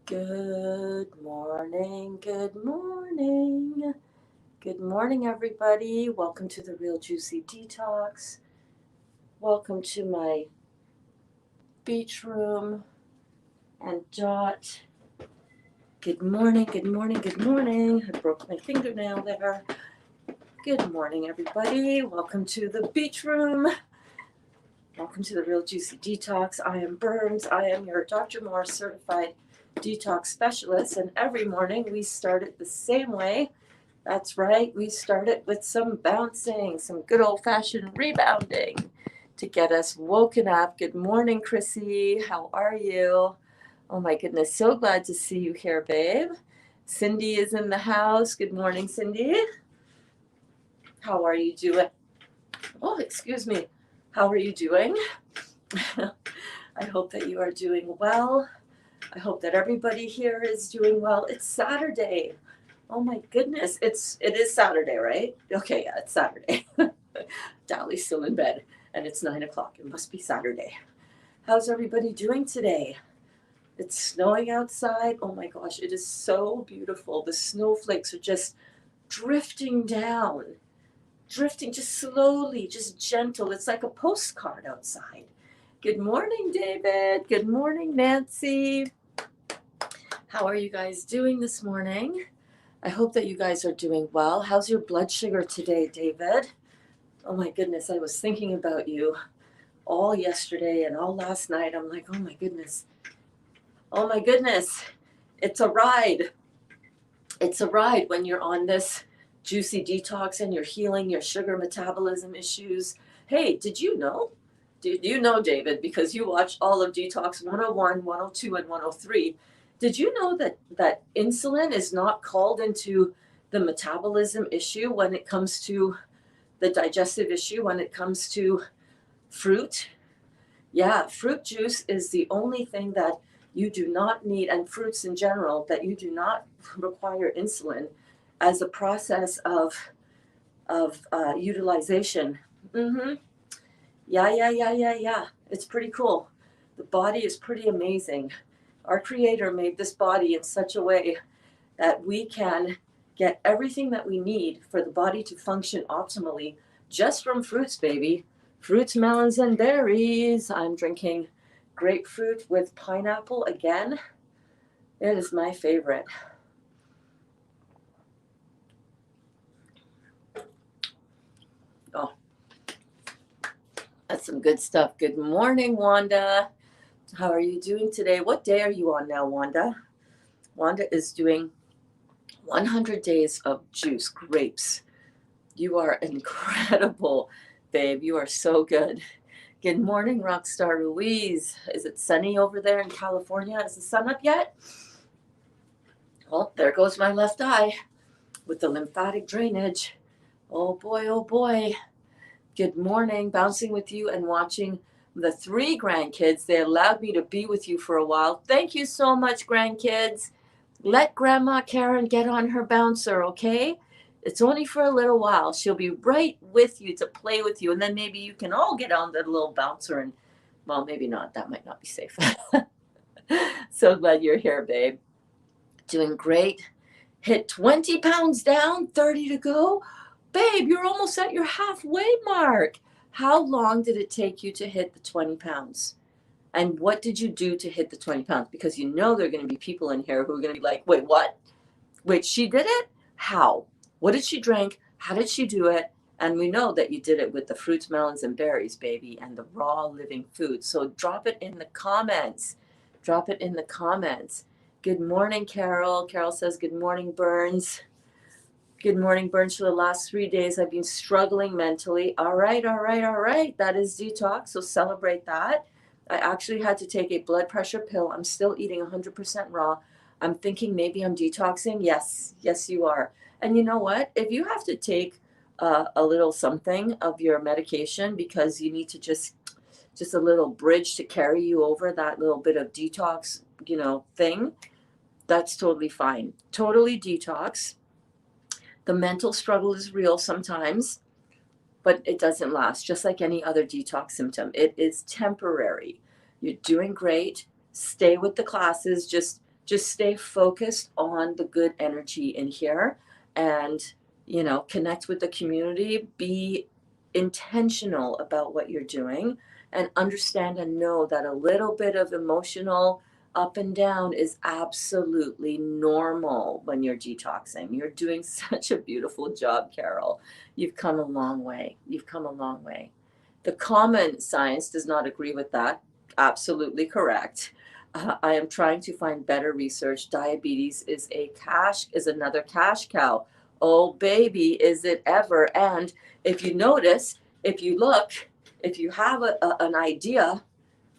Good morning, good morning. Good morning, everybody. Welcome to the Real Juicy Detox. Welcome to my beach room and Dot. Good morning, good morning, good morning. I broke my fingernail there. Good morning, everybody. Welcome to the beach room. Welcome to the Real Juicy Detox. I am Berns. I am your Dr. Moore certified detox specialist, and every morning we start it the same way. That's right, we start it with some bouncing, some good old-fashioned rebounding to get us woken up. Good morning, Chrissy. How are you? Oh my goodness, so glad to see you here, babe. Cindy is in the house. Good morning, Cindy. How are you doing? Oh, excuse me. How are you doing? I hope that you are doing well. I hope that everybody here is doing well. It's Saturday. Oh my goodness. It is Saturday, right? Okay, yeah, it's Saturday. Dolly's still in bed and it's 9 o'clock. It must be Saturday. How's everybody doing today? It's snowing outside. Oh my gosh, it is so beautiful. The snowflakes are just drifting down, drifting just slowly, just gentle. It's like a postcard outside. Good morning, David. Good morning, Nancy. How are you guys doing this morning? I hope that you guys are doing well. How's your blood sugar today, David? Oh my goodness, I was thinking about you all yesterday and all last night. I'm like, oh my goodness. Oh my goodness. It's a ride. It's a ride when you're on this juicy detox and you're healing your sugar metabolism issues. Hey, did you know? Did you know, David, because you watched all of Detox 101, 102, and 103, did you know that insulin is not called into the metabolism issue when it comes to the digestive issue, when it comes to fruit? Yeah, fruit juice is the only thing that you do not need, and fruits in general, that you do not require insulin as a process of utilization. Mm-hmm. Yeah. It's pretty cool. The body is pretty amazing. Our Creator made this body in such a way that we can get everything that we need for the body to function optimally just from fruits, baby. Fruits, melons, and berries. I'm drinking grapefruit with pineapple again. It is my favorite. Oh, that's some good stuff. Good morning, Wanda. How are you doing today? What day are you on now, Wanda? Wanda is doing 100 days of juice, grapes. You are incredible, babe. You are so good. Good morning, Rockstar Louise. Is it sunny over there in California? Is the sun up yet? Well, there goes my left eye with the lymphatic drainage. Oh boy, oh boy. Good morning. Bouncing with you and watching the 3 grandkids. They allowed me to be with you for a while. Thank you so much, grandkids. Let Grandma Karen get on her bouncer, okay? It's only for a little while. She'll be right with you to play with you, and then maybe you can all get on the little bouncer and, well, maybe not. That might not be safe. So glad you're here, babe. Doing great. Hit 20 pounds down, 30 to go. Babe, you're almost at your halfway mark. How long did it take you to hit the 20 pounds? And what did you do to hit the 20 pounds? Because you know there are going to be people in here who are going to be like, wait, what? Wait, she did it? How? What did she drink? How did she do it? And we know that you did it with the fruits, melons, and berries, baby, and the raw living food. So drop it in the comments. Drop it in the comments. Good morning, Carol. Carol says, good morning, Berns. Good morning, Berns. For the last 3 days, I've been struggling mentally. All right. That is detox, so celebrate that. I actually had to take a blood pressure pill. I'm still eating 100% raw. I'm thinking maybe I'm detoxing. Yes, you are. And you know what? If you have to take a little something of your medication because you need to just a little bridge to carry you over that little bit of detox, thing, that's totally fine. Totally detox. The mental struggle is real sometimes, but it doesn't last, just like any other detox symptom. It is temporary. You're doing great. Stay with the classes. Just just stay focused on the good energy in here, and connect with the community. Be intentional about what you're doing, and understand and know that a little bit of emotional up and down is absolutely normal when you're detoxing. You're doing such a beautiful job, Carol. You've come a long way. You've come a long way. The common science does not agree with that. Absolutely correct. I am trying to find better research. Diabetes is another cash cow. Oh baby, is it ever? And if you notice, if you look, if you have an idea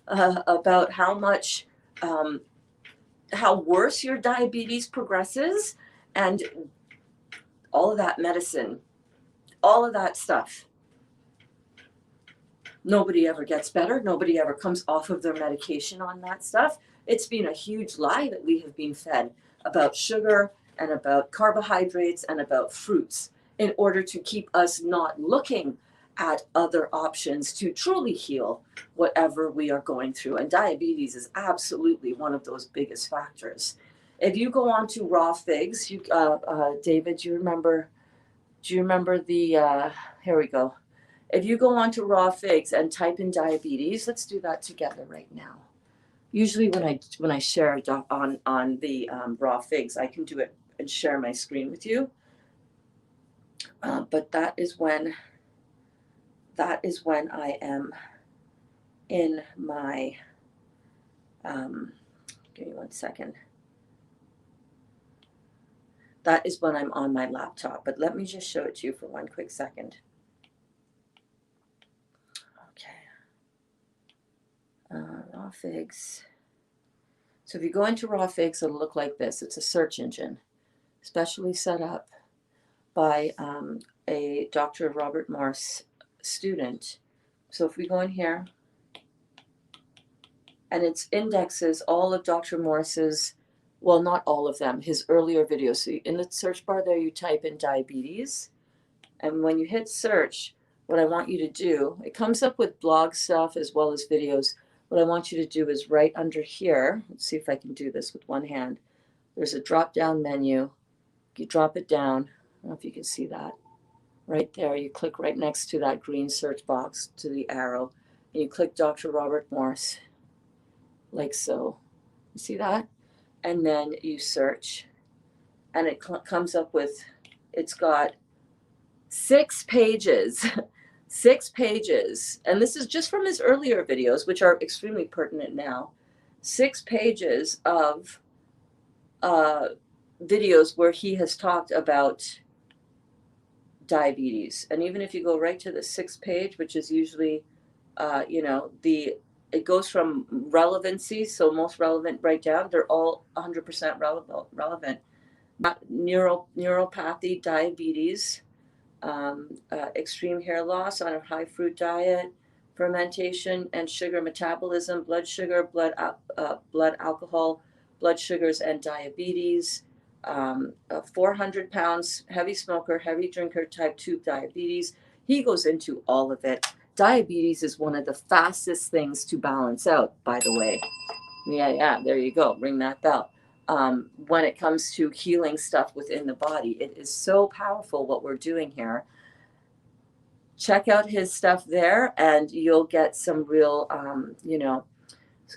about how worse your diabetes progresses, and all of that medicine, all of that stuff, nobody ever gets better. Nobody ever comes off of their medication on that stuff. It's been a huge lie that we have been fed about sugar and about carbohydrates and about fruits in order to keep us not looking at other options to truly heal whatever we are going through. And diabetes is absolutely one of those biggest factors. If you go on to raw figs, David, do you remember the, here we go. If you go on to raw figs and type in diabetes, let's do that together right now. Usually when I share on the raw figs, I can do it and share my screen with you. But that is when I am in my, give me one second. That is when I'm on my laptop, but let me just show it to you for one quick second. Raw figs. So if you go into raw figs, it'll look like this. It's a search engine, specially set up by a Dr. Robert Morse student. So if we go in here, and it indexes all of Dr. Morse's, well, not all of them, his earlier videos. So in the search bar there, you type in diabetes, and when you hit search, what I want you to do, it comes up with blog stuff as well as videos. What I want you to do is right under here, let's see if I can do this with one hand. There's a drop-down menu. You drop it down. I don't know if you can see that. Right there, you click right next to that green search box to the arrow, and you click Dr. Robert Morse, like so. You see that? And then you search, and it comes up with, it's got 6 pages. 6 pages, and this is just from his earlier videos, which are extremely pertinent now. 6 pages of videos where he has talked about diabetes. And even if you go right to the 6th page, which is usually, it goes from relevancy, so most relevant right down, they're all 100% relevant. Neuropathy, diabetes, extreme hair loss on a high fruit diet, fermentation and sugar metabolism, blood sugar, blood alcohol, blood sugars and diabetes, 400 pounds, heavy smoker, heavy drinker, type 2 diabetes. He goes into all of it. Diabetes is one of the fastest things to balance out, by the way. Yeah, there you go. Ring that bell. When it comes to healing stuff within the body, it is so powerful what we're doing here. Check out his stuff there, and you'll get some real,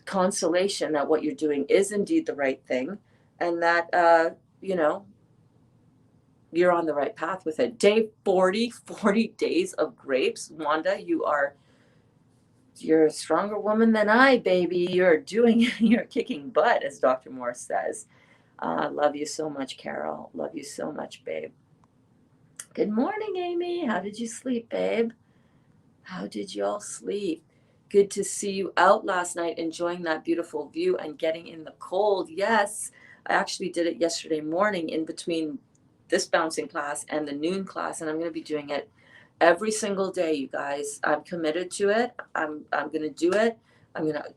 consolation that what you're doing is indeed the right thing, and that, you're on the right path with it. Day 40 days of grapes. Wanda, you're a stronger woman than I, baby. You're kicking butt, as Dr. Morse says. Love you so much, Carol. Love you so much, babe. Good morning, Amy. How did you sleep, babe? How did you all sleep? Good to see you out last night, enjoying that beautiful view and getting in the cold. Yes, I actually did it yesterday morning in between this bouncing class and the noon class, and I'm going to be doing it every single day, you guys. I'm committed to it. I'm going to do it. I'm going to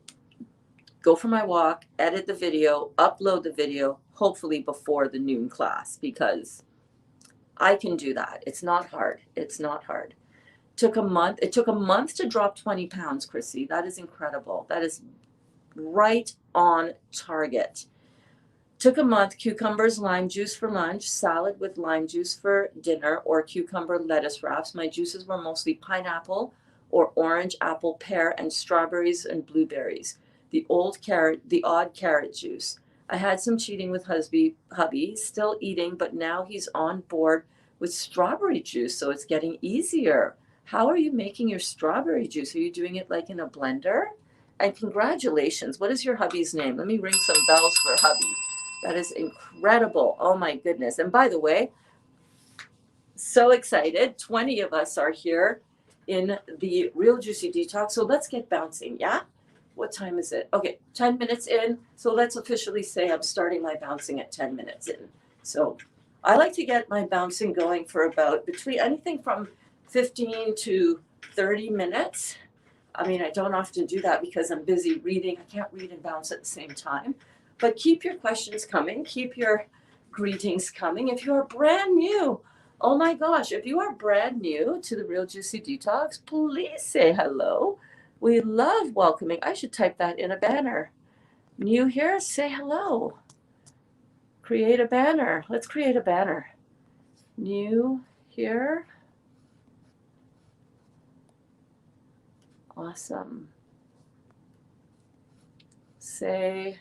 go for my walk, edit the video, upload the video, hopefully before the noon class, because I can do that. It's not hard. It's not hard. It took a month to drop 20 pounds, Chrissy. That is incredible. That is right on target. Took a month, cucumbers, lime juice for lunch, salad with lime juice for dinner, or cucumber lettuce wraps. My juices were mostly pineapple or orange, apple, pear, and strawberries and blueberries. The odd carrot juice. I had some cheating with hubby, still eating, but now he's on board with strawberry juice, so it's getting easier. How are you making your strawberry juice? Are you doing it like in a blender? And congratulations. What is your hubby's name? Let me ring some bells for hubby. That is incredible. Oh my goodness. And by the way, so excited. 20 of us are here in the Real Juicy Detox. So let's get bouncing, yeah? What time is it? Okay, 10 minutes in. So let's officially say I'm starting my bouncing at 10 minutes in. So I like to get my bouncing going for about between anything from 15 to 30 minutes. I mean, I don't often do that because I'm busy reading. I can't read and bounce at the same time. But keep your questions coming. Keep your greetings coming. If you are brand new, oh my gosh, if you are brand new to the Real Juicy Detox, please say hello. We love welcoming. I should type that in a banner. New here, say hello. Create a banner. Let's create a banner. New here. Awesome. Say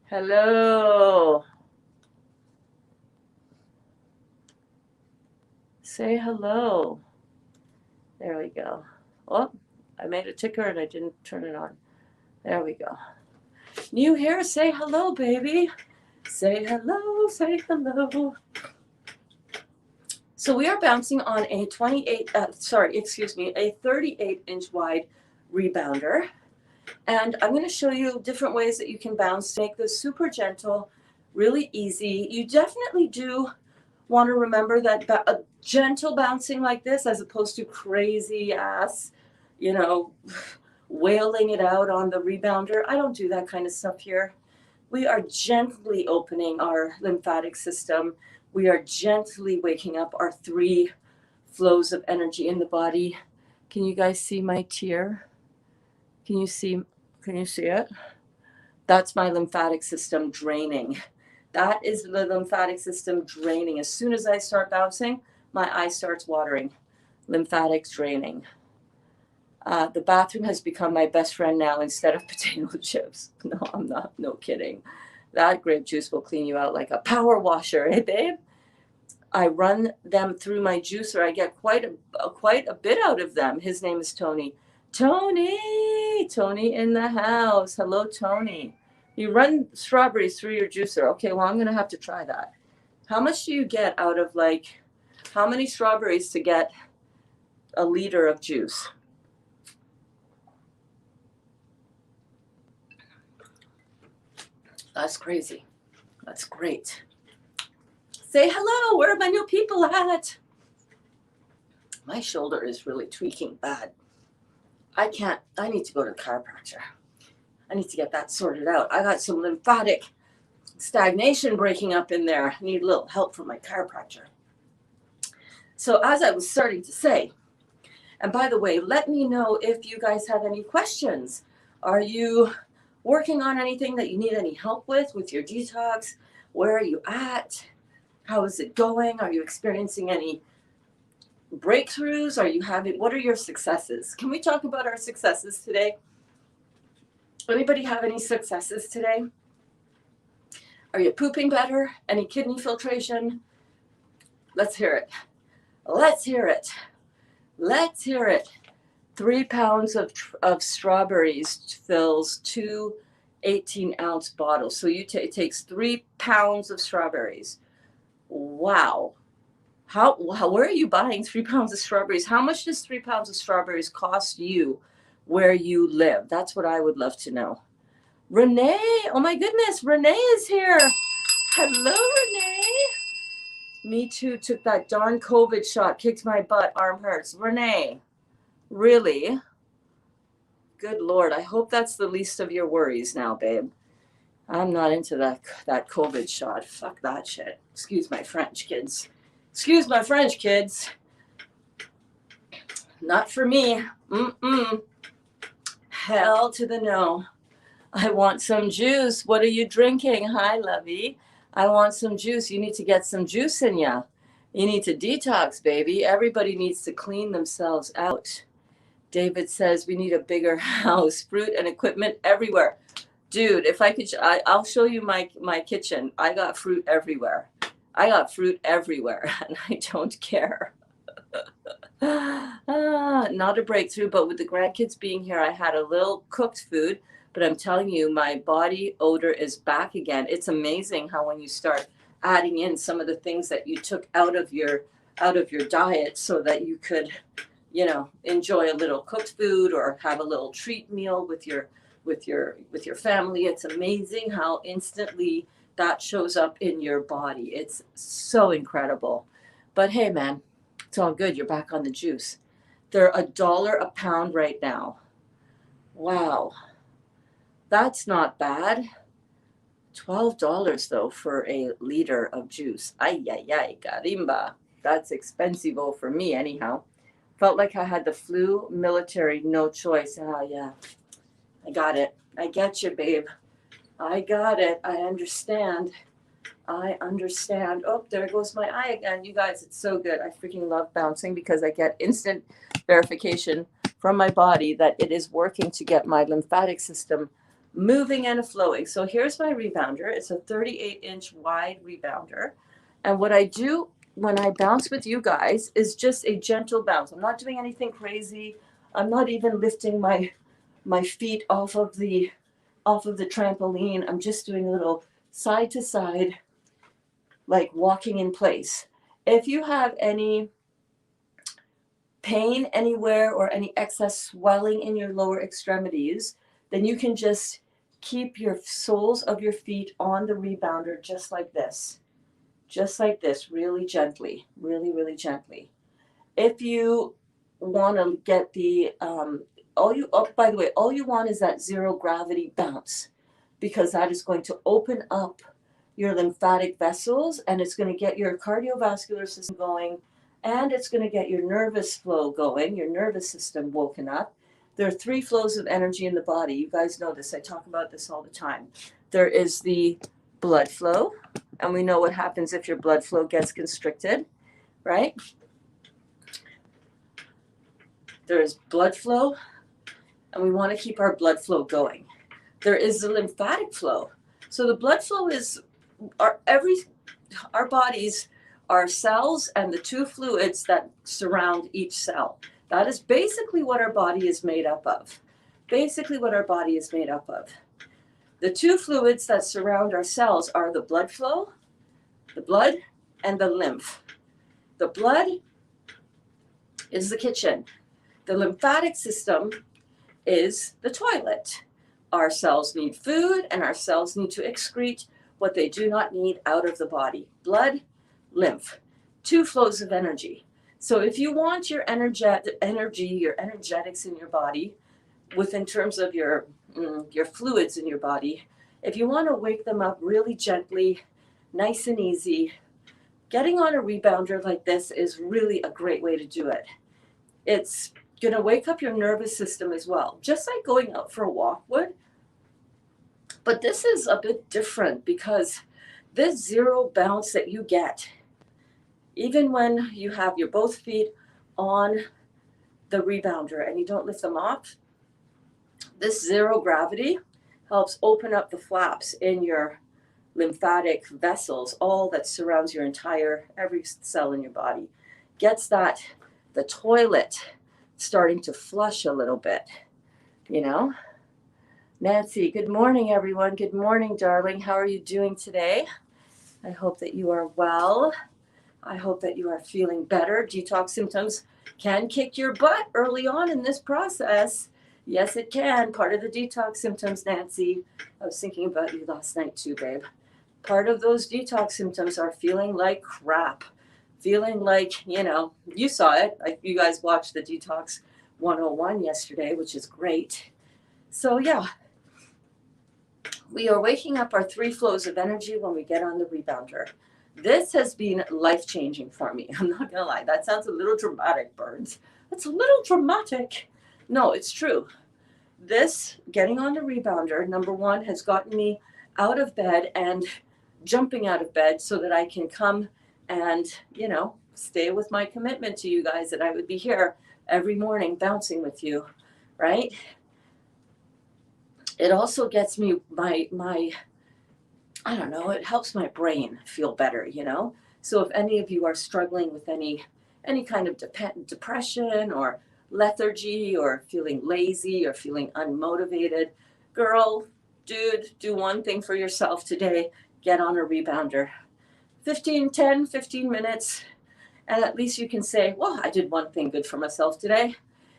hello. Say hello. There we go. Oh, I made a ticker and I didn't turn it on. There we go. New here, say hello, baby. Say hello, say hello. So we are bouncing on a 38-inch wide rebounder. And I'm going to show you different ways that you can bounce to make this super gentle, really easy. You definitely do want to remember that a gentle bouncing like this, as opposed to crazy ass, wailing it out on the rebounder. I don't do that kind of stuff here. We are gently opening our lymphatic system. We are gently waking up our 3 flows of energy in the body. Can you guys see my tear? Can you see it? That's my lymphatic system draining. That is the lymphatic system draining. As soon as I start bouncing, my eye starts watering. Lymphatics draining. The bathroom has become my best friend now instead of potato chips. No, I'm not. No kidding. That grape juice will clean you out like a power washer, eh, babe? I run them through my juicer. I get quite a bit out of them. His name is Tony. Tony in the house. Hello, Tony. You run strawberries through your juicer. Okay, well, I'm going to have to try that. How much do you get out of how many strawberries to get a liter of juice? That's crazy. That's great. Say hello. Where are my new people at? My shoulder is really tweaking bad. I need to go to the chiropractor. I need to get that sorted out. I got some lymphatic stagnation breaking up in there. I need a little help from my chiropractor. So as I was starting to say, and by the way, let me know if you guys have any questions. Are you working on anything that you need any help with your detox? Where are you at? How is it going? Are you experiencing any breakthroughs? What are your successes? Can we talk about our successes today? Anybody have any successes today? Are you pooping better? Any kidney filtration? Let's hear it. Let's hear it. Let's hear it. 3 pounds of strawberries fills 2 18-ounce bottles. So it takes 3 pounds of strawberries. Wow. Where are you buying 3 pounds of strawberries? How much does 3 pounds of strawberries cost you where you live? That's what I would love to know. Renee, oh my goodness, Renee is here. Hello, Renee. Me too, took that darn COVID shot, kicked my butt, arm hurts. Renee, really? Good Lord, I hope that's the least of your worries now, babe. I'm not into that COVID shot. Fuck that shit. Excuse my French, kids. Excuse my French, kids. Not for me. Hell to the no. I want some juice. What are you drinking? Hi, Lovey. I want some juice. You need to get some juice in ya. You need to detox, baby. Everybody needs to clean themselves out. David says we need a bigger house, fruit and equipment everywhere. Dude, if I could, I'll show you my kitchen. I got fruit everywhere. I got fruit everywhere, and I don't care. Not a breakthrough, but with the grandkids being here, I had a little cooked food. But I'm telling you, my body odor is back again. It's amazing how when you start adding in some of the things that you took out of your diet, so that you could, enjoy a little cooked food or have a little treat meal with your family. It's amazing how instantly that shows up in your body. It's so incredible. But hey, man, it's all good. You're back on the juice. They're $1 a pound right now. Wow. That's not bad. $12 though for a liter of juice. Ay, ay, ay, carimba. That's expensive for me anyhow. Felt like I had the flu, military, no choice. Ah, yeah. I got it. I get you, babe. I got it. I understand. Oh, there goes my eye again. You guys, it's so good. I freaking love bouncing because I get instant verification from my body that it is working to get my lymphatic system moving and flowing. So here's my rebounder. It's a 38-inch wide rebounder. And what I do when I bounce with you guys is just a gentle bounce. I'm not doing anything crazy. I'm not even lifting my feet off of the trampoline. I'm just doing a little side to side, like walking in place. If you have any pain anywhere or any excess swelling in your lower extremities, then you can just keep your soles of your feet on the rebounder just like this, really gently, really, really gently. If you want to get the, by the way, all you want is that zero gravity bounce, because that is going to open up your lymphatic vessels, and it's going to get your cardiovascular system going, and it's going to get your nervous flow going, your nervous system woken up. There are 3 flows of energy in the body. You guys know this. I talk about this all the time. There is the blood flow, and we know what happens if your blood flow gets constricted, right? There is blood flow, and we want to keep our blood flow going. There is the lymphatic flow. So the blood flow is our bodies, our cells, and the 2 fluids that surround each cell. That is basically what our body is made up of. The 2 fluids that surround our cells are the blood flow, the blood, and the lymph. The blood is the kitchen. The lymphatic system is the toilet. Our cells need food, and our cells need to excrete what they do not need out of the body. Blood, lymph, 2 flows of energy. So if you want your your energetics in your body, in terms of your fluids in your body, if you want to wake them up really gently, nice and easy, getting on a rebounder like this is really a great way to do it. It's going to wake up your nervous system as well, just like going out for a walk would. But this is a bit different because this zero bounce that you get, even when you have your both feet on the rebounder and you don't lift them off, this zero gravity helps open up the flaps in your lymphatic vessels, all that surrounds your every cell in your body. Gets the toilet starting to flush a little bit, Nancy, good morning, everyone. Good morning, darling. How are you doing today? I hope that you are well. I hope that you are feeling better. Detox symptoms can kick your butt early on in this process. Yes, it can. Part of the detox symptoms, Nancy. I was thinking about you last night too, babe. Part of those detox symptoms are feeling like crap. Feeling like, you saw it. You guys watched the Detox 101 yesterday, which is great. So, yeah. We are waking up our 3 flows of energy when we get on the rebounder. This has been life-changing for me. I'm not going to lie. That sounds a little dramatic, Berns. That's a little dramatic. No, it's true. This, getting on the rebounder, number one, has gotten me out of bed and jumping out of bed so that I can come and, stay with my commitment to you guys that I would be here every morning bouncing with you, right? It also gets me my I don't know, it helps my brain feel better. So if any of you are struggling with any kind of depression or lethargy or feeling lazy or feeling unmotivated, girl, dude, do one thing for yourself today. Get on a rebounder. 15 minutes, and at least you can say, well, I did one thing good for myself today.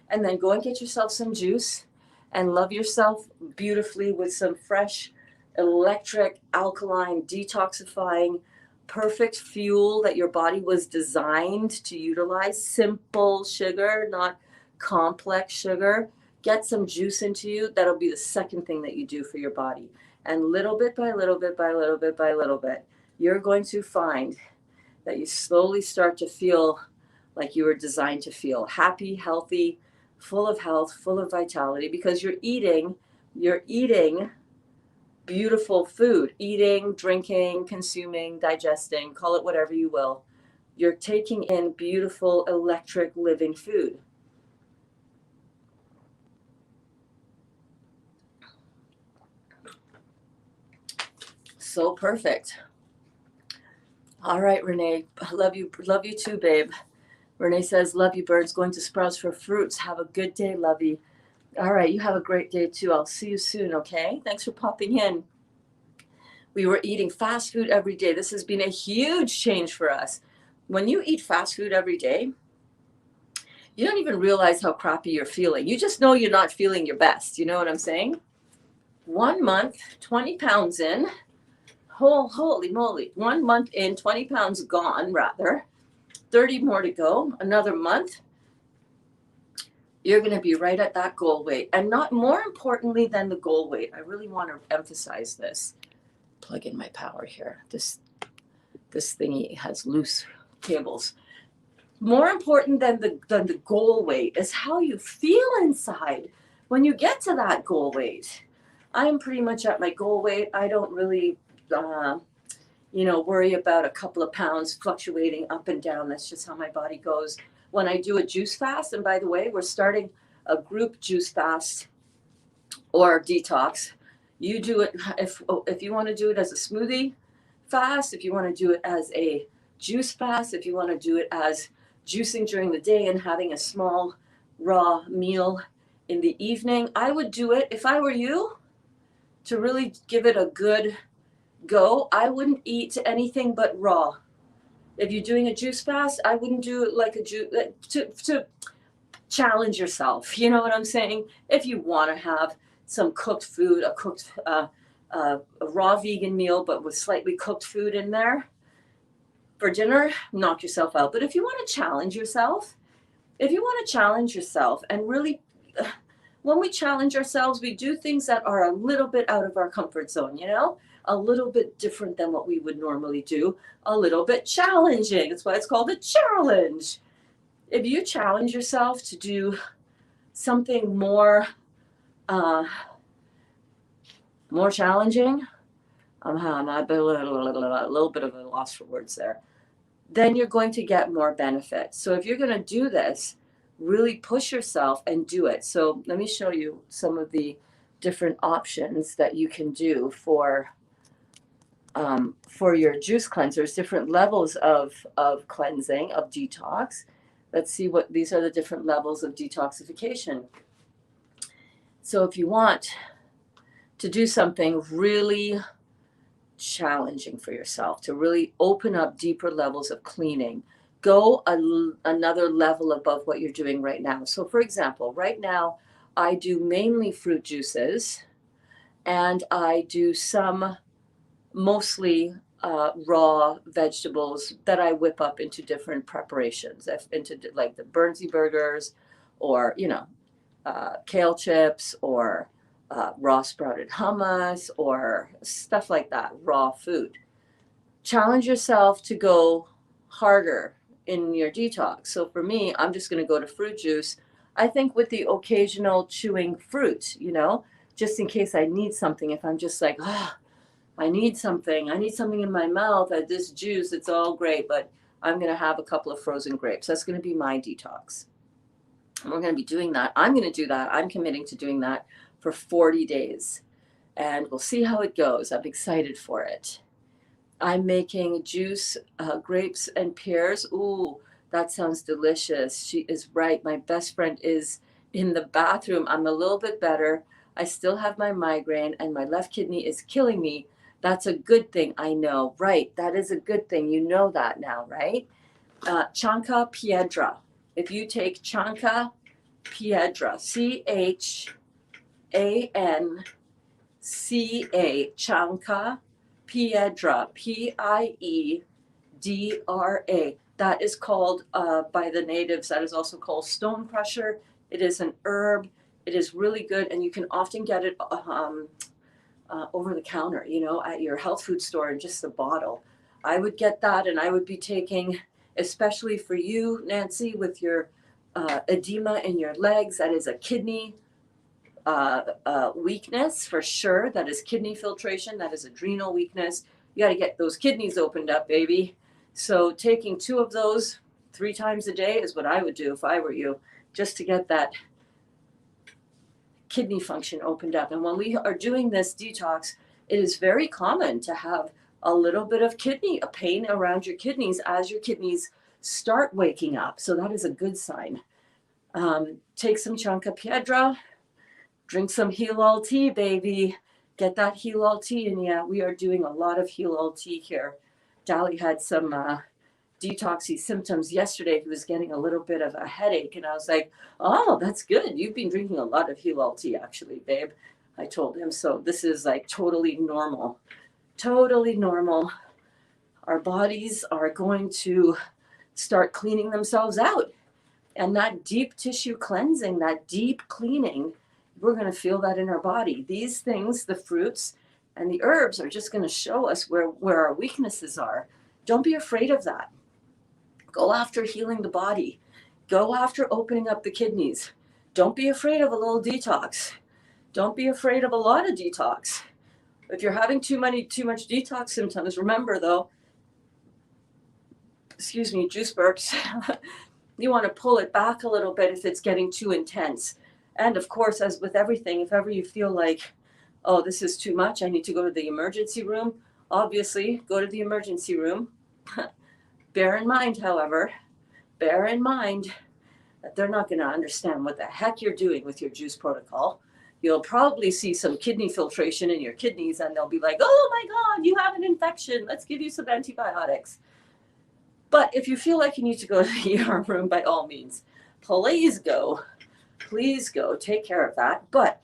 And then go and get yourself some juice and love yourself beautifully with some fresh, electric, alkaline, detoxifying, perfect fuel that your body was designed to utilize. Simple sugar, not complex sugar. Get some juice into you. That'll be the second thing that you do for your body. And little bit by little bit by little bit by little bit, you're going to find that you slowly start to feel like you were designed to feel happy, healthy, full of health, full of vitality, because you're eating beautiful food, eating, drinking, consuming, digesting, call it whatever you will. You're taking in beautiful, electric, living food. So perfect. All right, Renee, love you too, babe. Renee says, love you, Berns. Going to Sprouts for fruits. Have a good day, lovey. All right, you have a great day too. I'll see you soon, okay? Thanks for popping in. We were eating fast food every day. This has been a huge change for us. When you eat fast food every day, you don't even realize how crappy you're feeling. You just know you're not feeling your best. You know what I'm saying? 1 month, 20 pounds in. Holy moly. 1 month in, 20 pounds gone, rather. 30 more to go. Another month. You're going to be right at that goal weight. And not more importantly than the goal weight. I really want to emphasize this. Plug in my power here. This thingy has loose cables. More important than the goal weight is how you feel inside when you get to that goal weight. I'm pretty much at my goal weight. I don't really, worry about a couple of pounds fluctuating up and down. That's just how my body goes. When I do a juice fast, and by the way, we're starting a group juice fast or detox. You do it if you want to do it as a smoothie fast, if you want to do it as a juice fast, if you want to do it as juicing during the day and having a small raw meal in the evening. I would do it, if I were you, to really give it a good go. I wouldn't eat anything but raw. If you're doing a juice fast, I wouldn't do it like a juice to challenge yourself. You know what I'm saying? If you want to have some cooked food, a raw vegan meal, but with slightly cooked food in there for dinner, knock yourself out. But if you want to challenge yourself, and really, when we challenge ourselves, we do things that are a little bit out of our comfort zone, a little bit different than what we would normally do, a little bit challenging. That's why it's called a challenge. If you challenge yourself to do something more challenging, I'm a little bit of a loss for words there, then you're going to get more benefit. So if you're going to do this, really push yourself and do it. So let me show you some of the different options that you can do for your juice cleansers, different levels of cleansing, of detox. Let's see what these are, the different levels of detoxification. So if you want to do something really challenging for yourself, to really open up deeper levels of cleaning, go another level above what you're doing right now. So for example, right now I do mainly fruit juices, and I do some mostly raw vegetables that I whip up into different preparations, into like the Bernsy burgers, or kale chips, or raw sprouted hummus, or stuff like that, raw food. Challenge yourself to go harder in your detox. So for me, I'm just going to go to fruit juice. I think with the occasional chewing fruit, you know, just in case I need something, if I'm just like, ah, I need something in my mouth, this juice, it's all great, but I'm going to have a couple of frozen grapes. That's going to be my detox. And we're going to be doing that. I'm going to do that. I'm committing to doing that for 40 days. And we'll see how it goes. I'm excited for it. I'm making juice, grapes and pears. Ooh, that sounds delicious. She is right. My best friend is in the bathroom. I'm a little bit better. I still have my migraine and my left kidney is killing me. That's a good thing. I know. Right. That is a good thing. You know that now, right? Chanca piedra. If you take Chanca piedra, Chanca, Chanca piedra, Piedra. That is called, by the natives, that is also called stone crusher. It is an herb. It is really good, and you can often get it over the counter, you know, at your health food store in just a bottle. I would get that, and I would be taking, especially for you, Nancy, with your edema in your legs. That is a kidney weakness for sure. That is kidney filtration. That is adrenal weakness. You got to get those kidneys opened up, baby. So taking 2 of those 3 times a day is what I would do if I were you, just to get that kidney function opened up. And when we are doing this detox, it is very common to have a little bit of a pain around your kidneys as your kidneys start waking up. So that is a good sign. Take some Chanca piedra, drink some Heal tea, baby. Get that Heal tea. And yeah, we are doing a lot of Heal tea here. Dali had some detoxy symptoms yesterday. He was getting a little bit of a headache, and I was like, oh, that's good. You've been drinking a lot of Heal tea, actually, babe. I told him. So this is like totally normal. Totally normal. Our bodies are going to start cleaning themselves out. And that deep tissue cleansing, that deep cleaning, we're going to feel that in our body. These things, the fruits and the herbs, are just going to show us where our weaknesses are. Don't be afraid of that. Go after healing the body. Go after opening up the kidneys. Don't be afraid of a little detox. Don't be afraid of a lot of detox. If you're having too much detox symptoms, remember though, juice burps, you want to pull it back a little bit if it's getting too intense. And of course, as with everything, if ever you feel like, oh, this is too much, I need to go to the emergency room, obviously go to the emergency room. Bear in mind, however, that they're not going to understand what the heck you're doing with your juice protocol. You'll probably see some kidney filtration in your kidneys, and they'll be like, oh my God, you have an infection. Let's give you some antibiotics. But if you feel like you need to go to the ER room, by all means, please go. Please go. Take care of that. But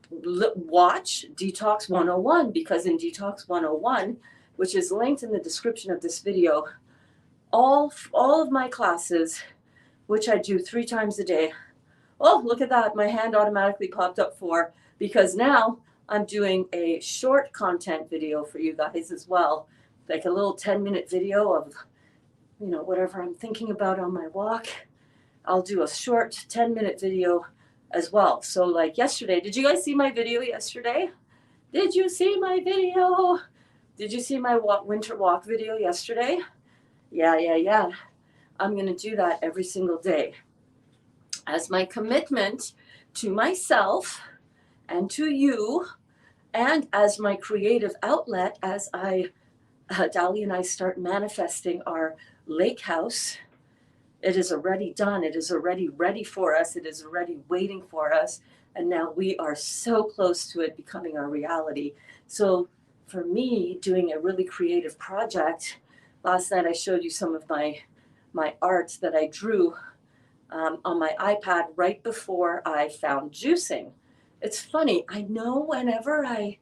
watch Detox 101, because in Detox 101, which is linked in the description of this video, all of my classes, which I do 3 times a day. Oh, look at that. My hand automatically popped up because now I'm doing a short content video for you guys as well. Like a little 10-minute video of, you know, whatever I'm thinking about on my walk. I'll do a short 10-minute video as well. So like yesterday, did you guys see my video yesterday? Did you see my video? Did you see my winter walk video yesterday? Yeah. I'm going to do that every single day as my commitment to myself and to you, and as my creative outlet as Dali and I start manifesting our lake house. It is already done. It is already ready for us. It is already waiting for us. And now we are so close to it becoming our reality. So for me, doing a really creative project, last night I showed you some of my art that I drew on my iPad right before I found juicing. It's funny. I know whenever I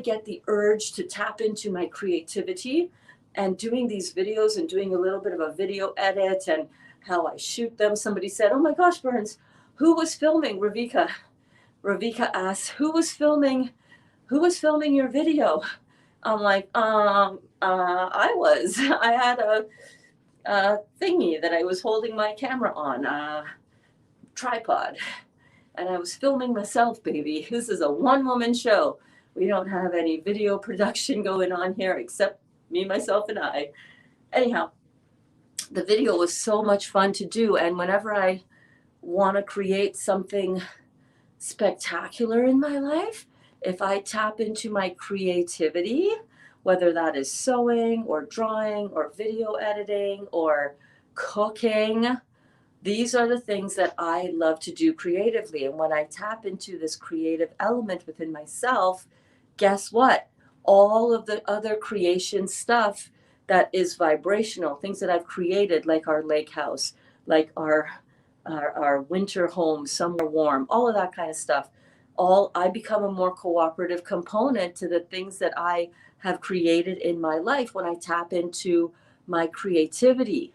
get the urge to tap into my creativity and doing these videos and doing a little bit of a video edit and how I shoot them. Somebody said, oh my gosh, Berns, who was filming? Ravika asked, who was filming your video? I'm like, I was. I had a thingy that I was holding my camera on. tripod. And I was filming myself, baby. This is a one-woman show. We don't have any video production going on here except me, myself, and I. Anyhow, the video was so much fun to do. And whenever I want to create something spectacular in my life, if I tap into my creativity, whether that is sewing or drawing or video editing or cooking, these are the things that I love to do creatively. And when I tap into this creative element within myself, guess what? All of the other creation stuff that is vibrational, things that I've created, like our lake house, like our winter home, somewhere warm, all of that kind of stuff. I become a more cooperative component to the things that I have created in my life when I tap into my creativity.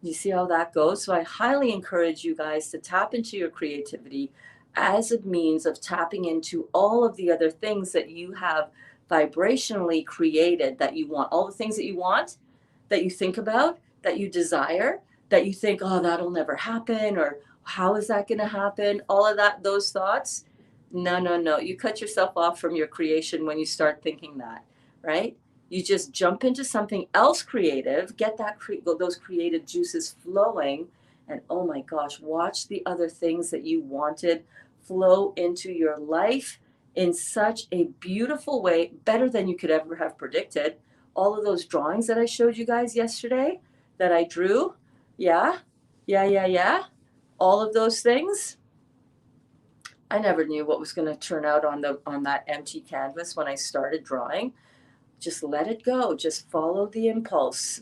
You see how that goes? So I highly encourage you guys to tap into your creativity as a means of tapping into all of the other things that you have vibrationally created that you want, all the things that you want, that you think about, that you desire, that you think, oh, that'll never happen, or how is that going to happen? All of that, those thoughts. No. You cut yourself off from your creation when you start thinking that, right? You just jump into something else creative, get those creative juices flowing, and oh my gosh, watch the other things that you wanted flow into your life in such a beautiful way, better than you could ever have predicted. All of those drawings that I showed you guys yesterday that I drew, yeah. All of those things. I never knew what was going to turn out on that empty canvas when I started drawing. Just let it go. Just follow the impulse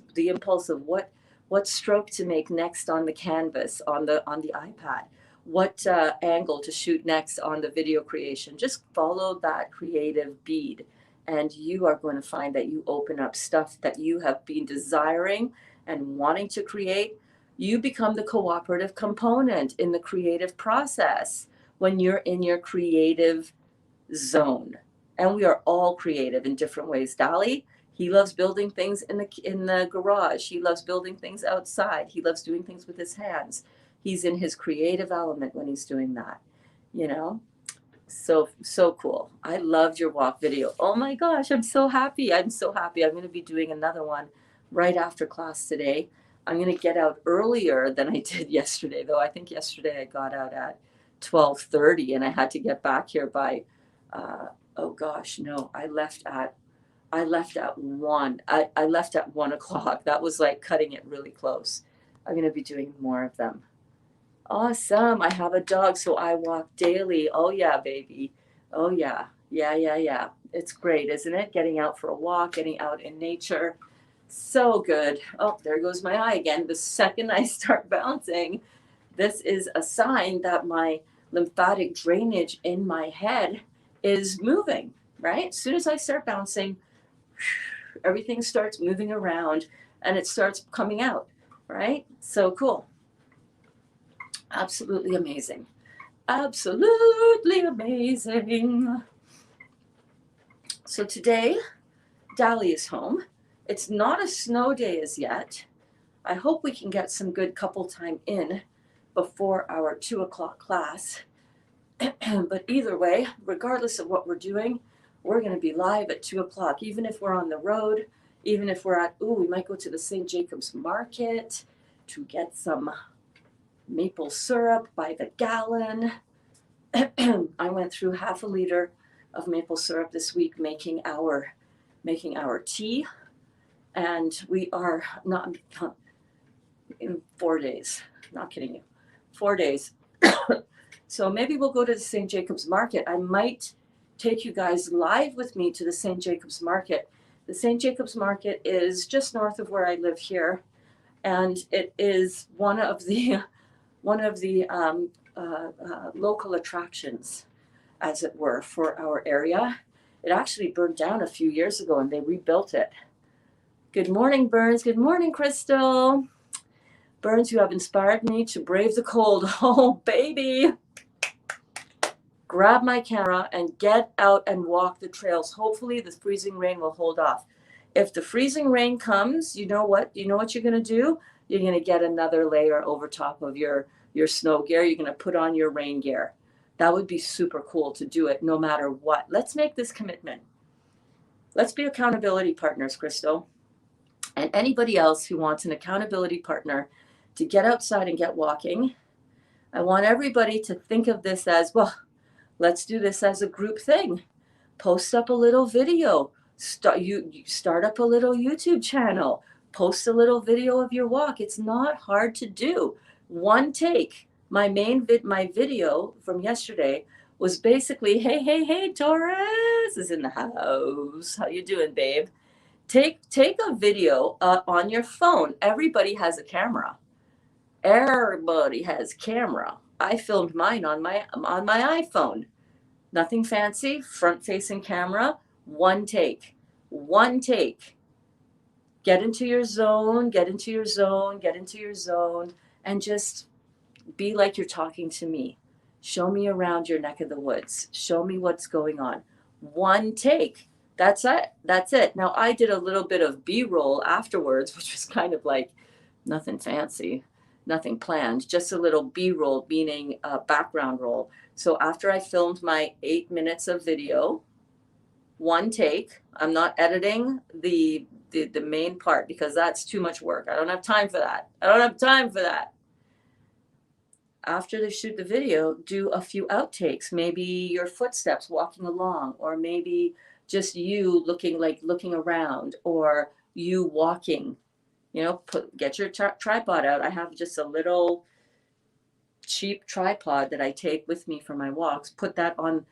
of what stroke to make next on the canvas, on the iPad, what angle to shoot next on the video creation. Just follow that creative bead, and you are going to find that you open up stuff that you have been desiring and wanting to create. You become the cooperative component in the creative process when you're in your creative zone. And we are all creative in different ways. Dali, he loves building things in the garage. He loves building things outside. He loves doing things with his hands. He's in his creative element when he's doing that, you know? So cool. I loved your walk video. Oh my gosh, I'm so happy. I'm going to be doing another one right after class today. I'm going to get out earlier than I did yesterday, though. I think yesterday I got out at 12:30 and I had to get back here by oh gosh, no, I left at 1. I left at 1 o'clock. That was like cutting it really close. I'm going to be doing more of them. Awesome. I have a dog, so I walk daily. Oh yeah, baby. Oh yeah. Yeah. It's great, isn't it? Getting out for a walk, getting out in nature. So good. Oh, there goes my eye again. The second I start bouncing, this is a sign that my lymphatic drainage in my head is moving, right? As soon as I start bouncing, everything starts moving around and it starts coming out, right? So cool. Absolutely amazing. Absolutely amazing. So today, Dali is home. It's not a snow day as yet. I hope we can get some good couple time in before our 2 o'clock class. But either way, regardless of what we're doing, we're going to be live at 2 o'clock, even if we're on the road, even if we're we might go to the St. Jacob's Market to get some maple syrup by the gallon. I went through half a liter of maple syrup this week making our tea, and we are not in 4 days. Not kidding you, 4 days. So maybe we'll go to the St. Jacob's Market. I might take you guys live with me to the St. Jacob's Market. The St. Jacob's Market is just north of where I live here, and it is one of the local attractions, as it were, for our area. It actually burned down a few years ago, and they rebuilt it. Good morning, Berns. Good morning, Crystal. Berns, you have inspired me to brave the cold. Oh, baby. Grab my camera and get out and walk the trails. Hopefully the freezing rain will hold off. If the freezing rain comes, you know what you're going to do? You're going to get another layer over top of your your snow gear. You're going to put on your rain gear. That would be super cool to do it no matter what. Let's make this commitment. Let's be accountability partners, Crystal. And anybody else who wants an accountability partner to get outside and get walking, I want everybody to think of this as, well, let's do this as a group thing. Post up a little video. Start up a little YouTube channel. Post a little video of your walk. It's not hard to do. One take. My video from yesterday was basically, hey, Taurus is in the house. How you doing, babe? Take a video on your phone. Everybody has a camera. Everybody has camera. I filmed mine on my iPhone. Nothing fancy, front-facing camera, one take. One take. Get into your zone, get into your zone, get into your zone, and just be like you're talking to me. Show me around your neck of the woods. Show me what's going on. One take. That's it. That's it. Now, I did a little bit of B-roll afterwards, which was kind of like nothing fancy, nothing planned, just a little B-roll, meaning a background roll. So after I filmed my 8 minutes of video, one take, I'm not editing the main part because that's too much work. I don't have time for that. After they shoot the video, do a few outtakes, maybe your footsteps walking along, or maybe just you looking around, or you walking. Get your tripod out. I have just a little cheap tripod that I take with me for my walks. Put that on.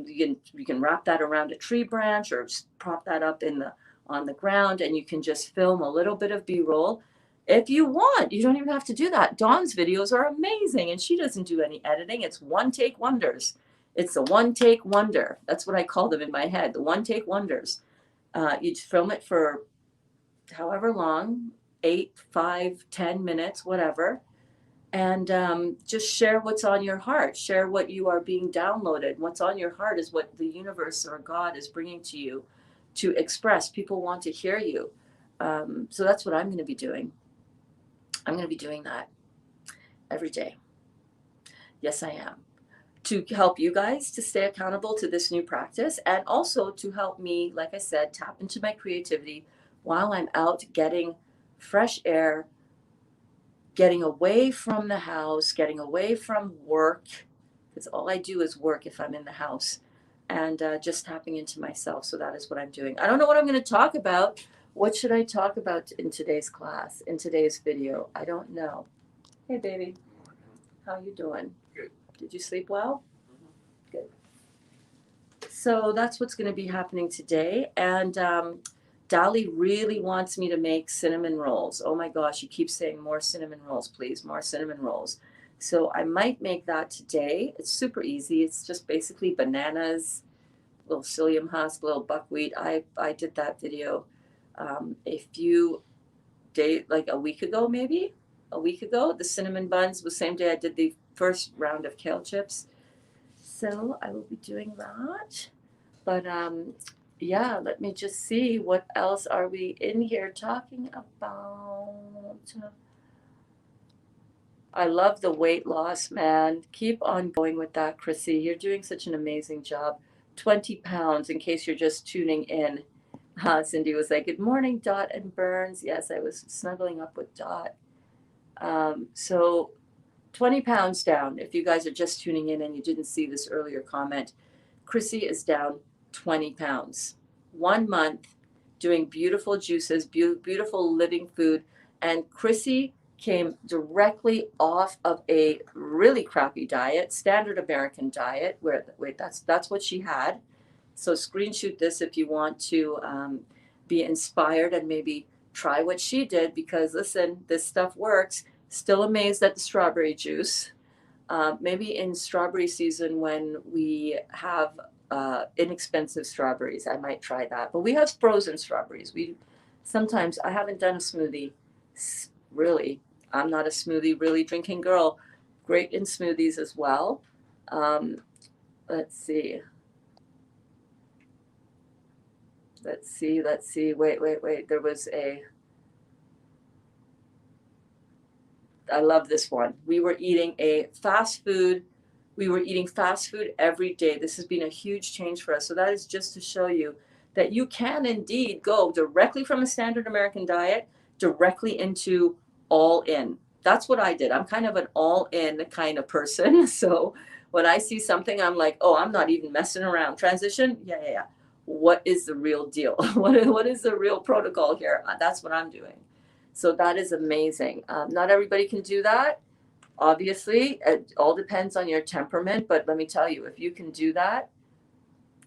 You can wrap that around a tree branch or prop that up on the ground, and you can just film a little bit of B-roll. If you want, you don't even have to do that. Dawn's videos are amazing, and she doesn't do any editing. It's one take wonders. It's the one take wonder. That's what I call them in my head, the one take wonders. You film it for however long, 8, 5, 10 minutes, whatever. And just share what's on your heart. Share what you are being downloaded. What's on your heart is what the universe or God is bringing to you to express. People want to hear you. So that's what I'm going to be doing. I'm going to be doing that every day. Yes, I am. To help you guys to stay accountable to this new practice, and also to help me, like I said, tap into my creativity while I'm out getting fresh air, getting away from the house, getting away from work, because all I do is work if I'm in the house, and just tapping into myself. So that is what I'm doing. I don't know what I'm going to talk about. What should I talk about in today's class, in today's video? I don't know. Hey, baby. How you doing? Good. Did you sleep well? Mm-hmm. Good. So that's what's going to be happening today. And Dolly really wants me to make cinnamon rolls. Oh my gosh, she keeps saying more cinnamon rolls, please, more cinnamon rolls. So I might make that today. It's super easy. It's just basically bananas, little psyllium husk, little buckwheat. I did that video a few days, like a week ago, maybe a week ago. The cinnamon buns was the same day I did the first round of kale chips. So I will be doing that. But yeah, let me just see, what else are we in here talking about? I love the weight loss, man. Keep on going with that, Chrissy. You're doing such an amazing job. 20 pounds, in case you're just tuning in. Cindy was like, good morning, Dot and Berns. Yes, I was snuggling up with Dot. So 20 pounds down. If you guys are just tuning in and you didn't see this earlier comment, Chrissy is down 20 pounds. 1 month doing beautiful juices, beautiful living food. And Chrissy came directly off of a really crappy diet, standard American diet, that's what she had. So screenshot this if you want to be inspired and maybe try what she did, because listen, this stuff works. Still amazed at the strawberry juice. Maybe in strawberry season when we have inexpensive strawberries, I might try that. But we have frozen strawberries. Sometimes I haven't done a smoothie. Really, I'm not a smoothie really drinking girl. Great in smoothies as well. Let's see. Wait. There was a. I love this one. We were eating fast food every day. This has been a huge change for us. So that is just to show you that you can indeed go directly from a standard American diet directly into all in. That's what I did. I'm kind of an all in kind of person. So when I see something, I'm like, oh, I'm not even messing around. Transition? Yeah, yeah, yeah. What is the real deal? What is the real protocol here? That's what I'm doing. So that is amazing. Not everybody can do that. Obviously, it all depends on your temperament, but let me tell you, if you can do that,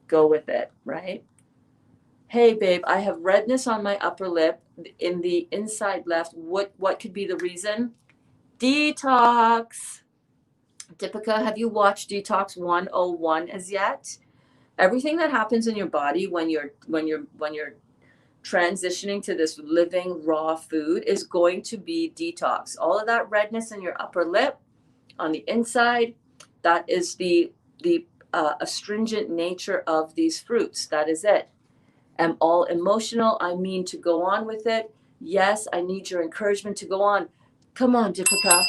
go with it, right? Hey, babe, I have redness on my upper lip in the inside left. What could be the reason? Detox. Deepika, have you watched Detox 101 as yet? Everything that happens in your body when you're transitioning to this living raw food is going to be detox. All of that redness in your upper lip on the inside, that is the astringent nature of these fruits. That is it. Am all emotional. I mean to go on with it. Yes, I need your encouragement to go on. Come on, Deepika.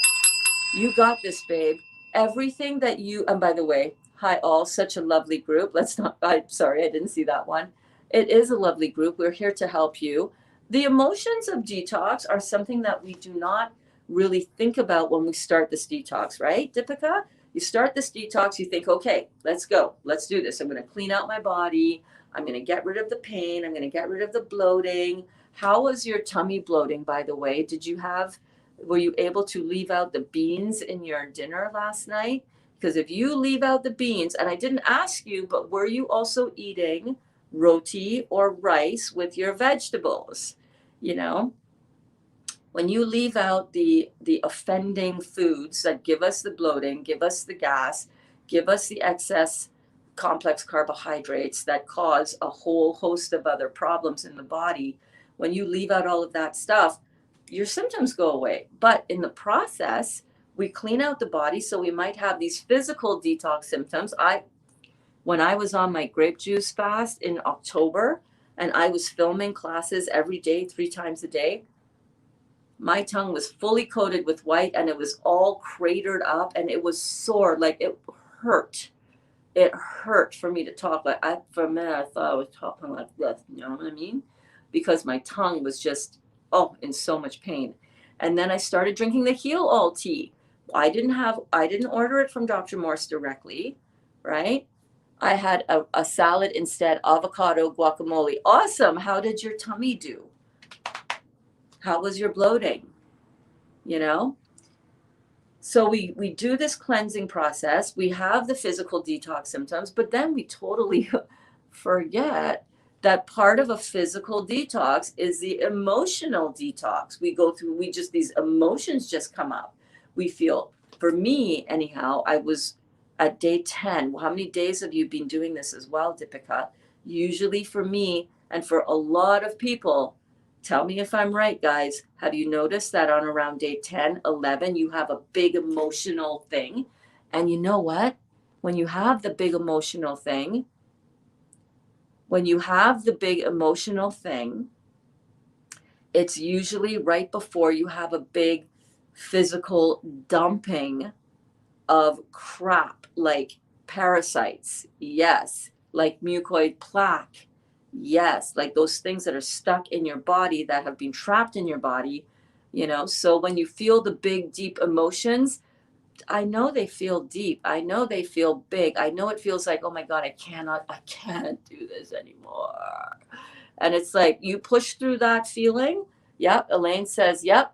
You got this, babe. Everything that you, and by the way, hi all, such a lovely group. Let's not, I'm sorry, I didn't see that one. It is a lovely group. We're here to help you. The emotions of detox are something that we do not really think about when we start this detox, right, Deepika? You start this detox, you think, okay, let's go. Let's do this. I'm going to clean out my body. I'm going to get rid of the pain. I'm going to get rid of the bloating. How was your tummy bloating, by the way? Were you able to leave out the beans in your dinner last night? Because if you leave out the beans, and I didn't ask you, but were you also eating roti or rice with your vegetables? You know, when you leave out the offending foods that give us the bloating, give us the gas, give us the excess complex carbohydrates that cause a whole host of other problems in the body, when you leave out all of that stuff, your symptoms go away. But in the process, we clean out the body, so we might have these physical detox symptoms. When I was on my grape juice fast in October and I was filming classes every day, 3 times a day, my tongue was fully coated with white and it was all cratered up and it was sore, like it hurt. It hurt for me to talk. For a minute, I thought I was talking like this, you know what I mean? Because my tongue was just, in so much pain. And then I started drinking the Heal All tea. I didn't order it from Dr. Morse directly, right? I had a salad instead, avocado, guacamole. Awesome. How did your tummy do? How was your bloating? You know? So we do this cleansing process. We have the physical detox symptoms, but then we totally forget that part of a physical detox is the emotional detox. These emotions just come up. We feel, for me anyhow, I was at day 10. How many days have you been doing this as well, Deepika? Usually for me and for a lot of people, tell me if I'm right, guys. Have you noticed that on around day 10, 11, you have a big emotional thing? And you know what? When you have the big emotional thing, it's usually right before you have a big physical dumping of crap, like parasites. Yes. Like mucoid plaque. Yes, like those things that are stuck in your body that have been trapped in your body, So when you feel the big, deep emotions, I know they feel deep. I know they feel big. I know it feels like, oh my God, I can't do this anymore. And it's like you push through that feeling. Yep. Elaine says, yep.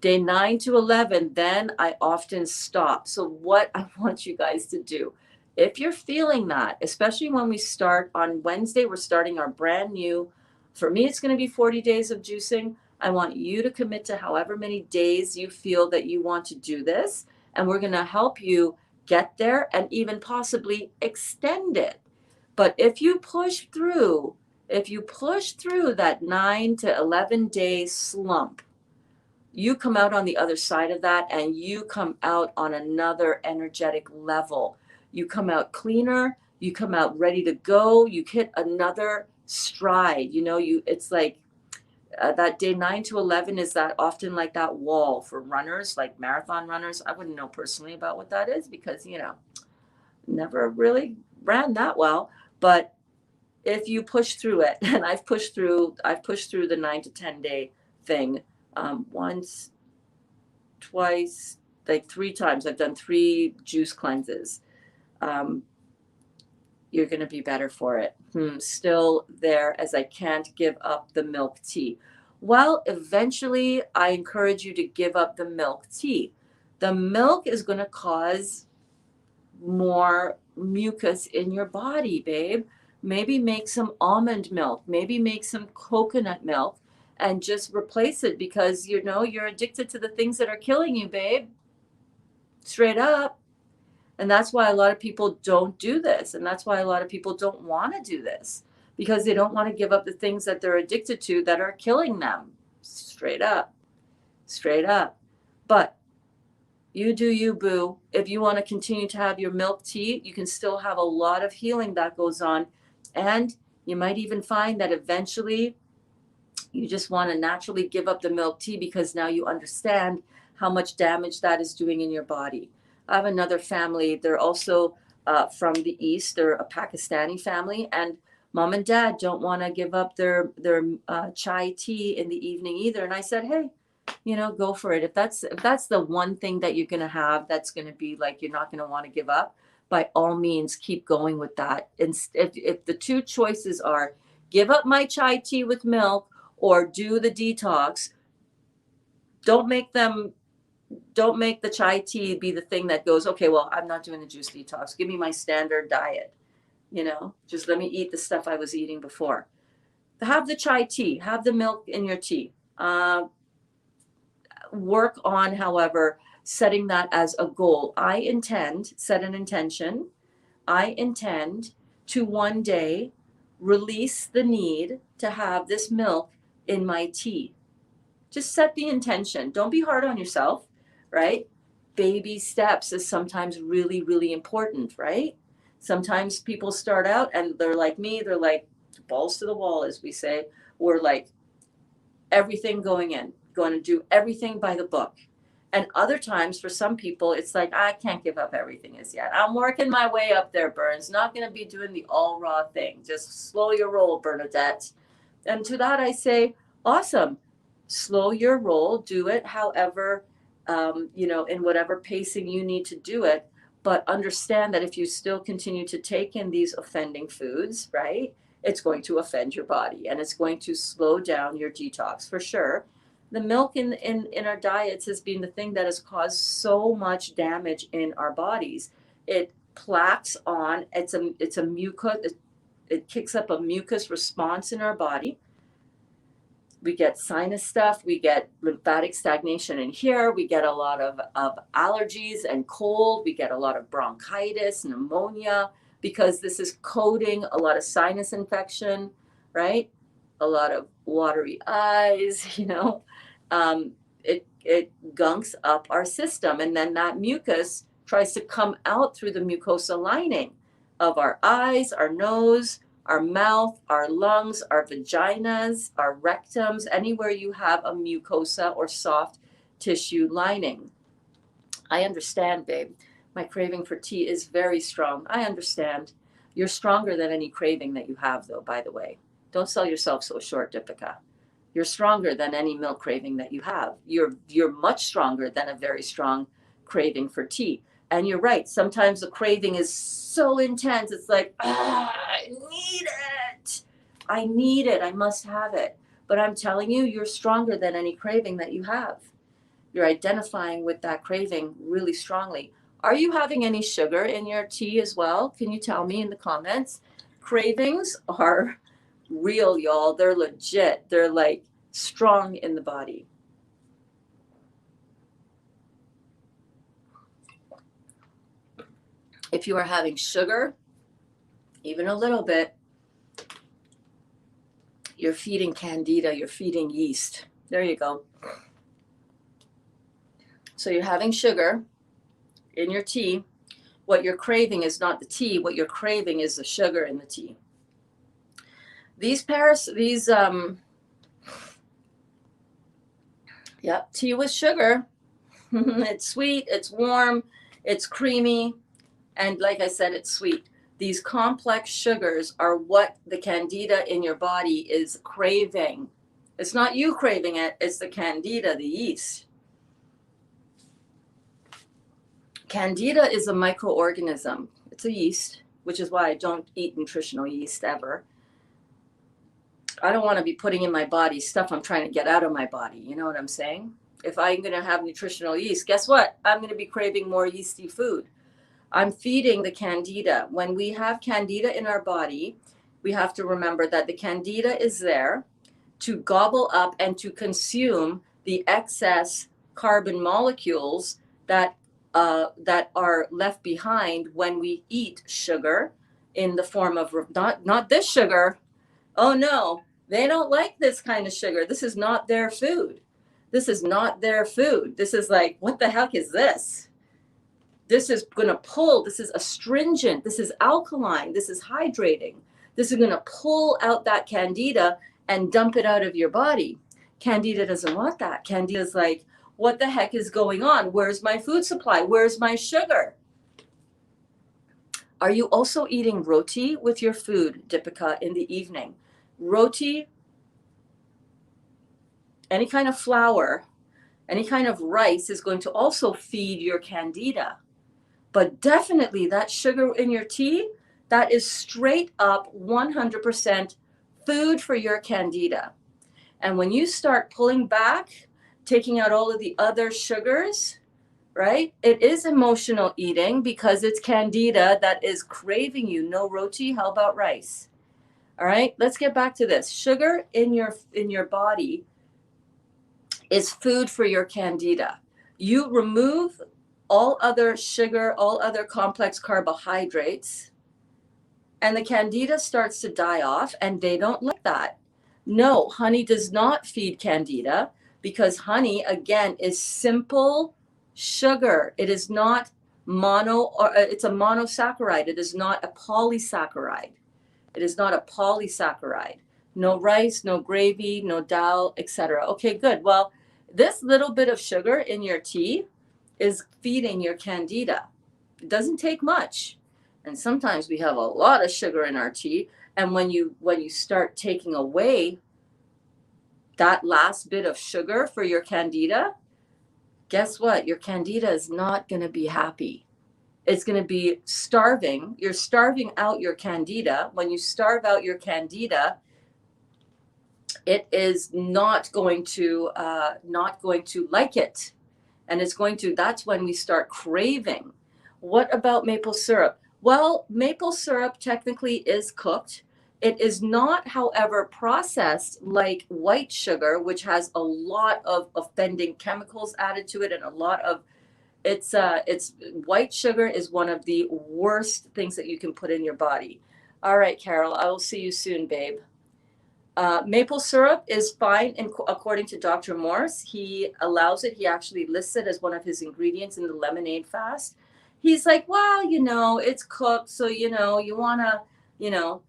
Day 9 to 11, then I often stop. So what I want you guys to do, if you're feeling that, especially when we start on Wednesday, we're starting our brand new, for me, it's going to be 40 days of juicing. I want you to commit to however many days you feel that you want to do this. And we're going to help you get there and even possibly extend it. But if you push through that 9 to 11 day slump, you come out on the other side of that and you come out on another energetic level. You come out cleaner, you come out ready to go, you hit another stride. It's like that day 9 to 11 is that often like that wall for runners, like marathon runners. I wouldn't know personally about what that is because, never really ran that well. But if you push through it, and I've pushed through the 9 to 10 day thing once, twice, like 3 times. I've done 3 juice cleanses. You're going to be better for it. Still there, as I can't give up the milk tea. Well, eventually I encourage you to give up the milk tea. The milk is going to cause more mucus in your body, babe. Maybe make some almond milk, maybe make some coconut milk and just replace it because you're addicted to the things that are killing you, babe. Straight up. And that's why a lot of people don't do this. And that's why a lot of people don't want to do this because they don't want to give up the things that they're addicted to that are killing them. Straight up. Straight up. But you do you, boo. If you want to continue to have your milk tea, you can still have a lot of healing that goes on. And you might even find that eventually you just want to naturally give up the milk tea because now you understand how much damage that is doing in your body. I have another family. They're also from the East. They're a Pakistani family. And mom and dad don't want to give up their chai tea in the evening either. And I said, hey, go for it. If that's the one thing that you're going to have, that's going to be like, you're not going to want to give up, by all means, keep going with that. And if the 2 choices are give up my chai tea with milk or do the detox, don't make the chai tea be the thing that goes, okay, well, I'm not doing the juice detox. Give me my standard diet. Just let me eat the stuff I was eating before. Have the chai tea, have the milk in your tea. Work on, however, setting that as a goal. Set an intention. I intend to one day release the need to have this milk in my tea. Just set the intention. Don't be hard on yourself, right? Baby steps is sometimes really, really important, right? Sometimes people start out and they're like me, they're like balls to the wall, as we say. We're like everything going to do everything by the book. And other times for some people, it's like, I can't give up everything as yet. I'm working my way up there, Berns. Not going to be doing the all raw thing. Just slow your roll, Bernadette. And to that I say, awesome. Slow your roll. Do it however, in whatever pacing you need to do it. But understand that if you still continue to take in these offending foods, right, it's going to offend your body and it's going to slow down your detox for sure. The milk in our diets has been the thing that has caused so much damage in our bodies. It plaques on, it's a mucus, it kicks up a mucus response in our body. We get sinus stuff, we get lymphatic stagnation in here, we get a lot of allergies and cold, we get a lot of bronchitis, pneumonia, because this is coating a lot of sinus infection, right? A lot of watery eyes, it gunks up our system. And then that mucus tries to come out through the mucosa lining of our eyes, our nose, our mouth, our lungs, our vaginas, our rectums, anywhere you have a mucosa or soft tissue lining. I understand, babe. My craving for tea is very strong. I understand. You're stronger than any craving that you have, though, by the way. Don't sell yourself so short, Deepika. You're stronger than any milk craving that you have. You're much stronger than a very strong craving for tea. And you're right. Sometimes the craving is so intense. It's like, I need it. I need it. I must have it. But I'm telling you, you're stronger than any craving that you have. You're identifying with that craving really strongly. Are you having any sugar in your tea as well? Can you tell me in the comments? Cravings are real, y'all. They're legit. They're like strong in the body. If you are having sugar, even a little bit, you're feeding candida, you're feeding yeast. There you go. So you're having sugar in your tea. What you're craving is not the tea. What you're craving is the sugar in the tea. These Yep, tea with sugar. It's sweet, it's warm, it's creamy, and like I said, it's sweet. These complex sugars are what the candida in your body is craving. It's not you craving it, it's the candida, the yeast. Candida is a microorganism. It's a yeast, which is why I don't eat nutritional yeast ever. I don't want to be putting in my body stuff I'm trying to get out of my body. You know what I'm saying? If I'm going to have nutritional yeast, guess what? I'm going to be craving more yeasty food. I'm feeding the candida. When we have candida in our body, we have to remember that the candida is there to gobble up and to consume the excess carbon molecules that are left behind when we eat sugar in the form of not this sugar. Oh no, they don't like this kind of sugar. This is not their food. This is not their food. This is like, what the heck is this? This is going to pull. This is astringent. This is alkaline. This is hydrating. This is going to pull out that candida and dump it out of your body. Candida doesn't want that. Candida is like, what the heck is going on? Where's my food supply? Where's my sugar? Are you also eating roti with your food, Deepika, in the evening? Roti, any kind of flour, any kind of rice is going to also feed your candida. But definitely that sugar in your tea, that is straight up 100% food for your candida. And when you start pulling back, taking out all of the other sugars, right? It is emotional eating because it's candida that is craving you. No roti, how about rice? All right, let's get back to this. Sugar in your body is food for your candida. You remove all other sugar, all other complex carbohydrates, and the candida starts to die off, and they don't like that. No, honey does not feed candida because honey, again, is simple sugar. It is not it's a monosaccharide. It is not a polysaccharide. It is not a polysaccharide. No rice, no gravy, no dal, etc. Okay, good. Well, this little bit of sugar in your tea is feeding your candida. It doesn't take much. And sometimes we have a lot of sugar in our tea. And when you start taking away that last bit of sugar for your candida, guess what? Your candida is not going to be happy. It's going to be starving. You're starving out your candida. When you starve out your candida, it is not going to like it. And it's going to, that's when we start craving. What about maple syrup? Well, maple syrup technically is cooked. It is not, however, processed like white sugar, which has a lot of offending chemicals added to it and a lot of it's white sugar is one of the worst things that you can put in your body. All right, Carol, I will see you soon, babe. Maple syrup is fine, and according to Dr. Morse, he allows it. He actually lists it as one of his ingredients in the lemonade fast. He's like, well, it's cooked, so you want to,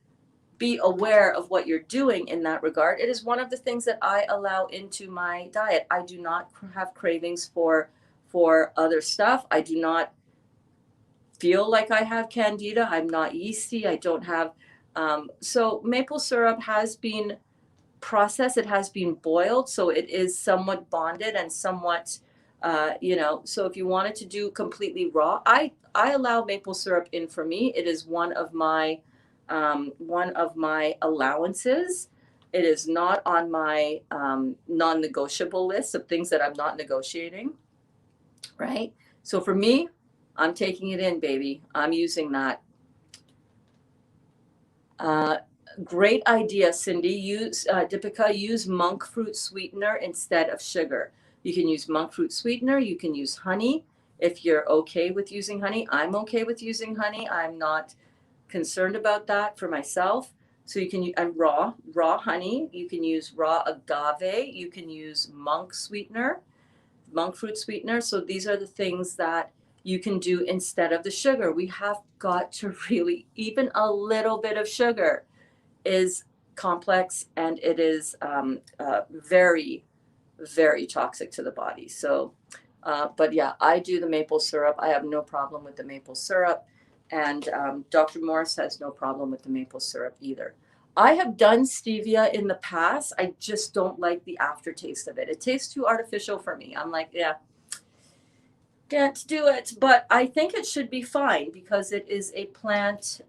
be aware of what you're doing in that regard. It is one of the things that I allow into my diet. I do not have cravings for other stuff. I do not feel like I have candida. I'm not yeasty. I don't have. So maple syrup has been processed. It has been boiled. So it is somewhat bonded and somewhat, so if you wanted to do completely raw, I allow maple syrup in for me. It is one of my allowances. It is not on my non-negotiable list of things that I'm not negotiating. Right? So for me, I'm taking it in, baby. I'm using that. Great idea, Cindy. Deepika, use monk fruit sweetener instead of sugar. You can use monk fruit sweetener. You can use honey if you're okay with using honey. I'm okay with using honey. I'm not concerned about that for myself. So you can use raw honey. You can use raw agave. You can use monk sweetener. Monk fruit sweetener. So these are the things that you can do instead of the sugar. We have got to really, even a little bit of sugar is complex, and it is very, very toxic to the body. So, but yeah, I do the maple syrup. I have no problem with the maple syrup. And Dr. Morris has no problem with the maple syrup either. I have done stevia in the past. I just don't like the aftertaste of it. It tastes too artificial for me. I'm like, yeah, can't do it. But I think it should be fine because it is a plant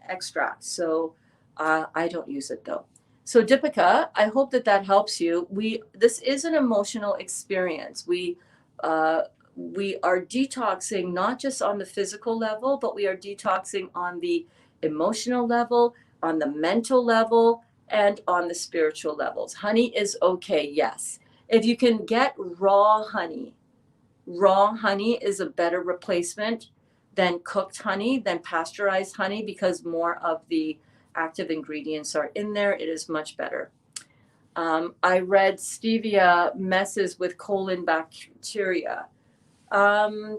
extract. So I don't use it though. So Deepika, I hope that that helps you. This is an emotional experience. Uh, we are detoxing not just on the physical level, but we are detoxing on the emotional level, on the mental level, and on the spiritual levels. Honey is okay, yes. If you can get raw honey is a better replacement than cooked honey, than pasteurized honey, because more of the active ingredients are in there. It is much better. I read stevia messes with colon bacteria. Um,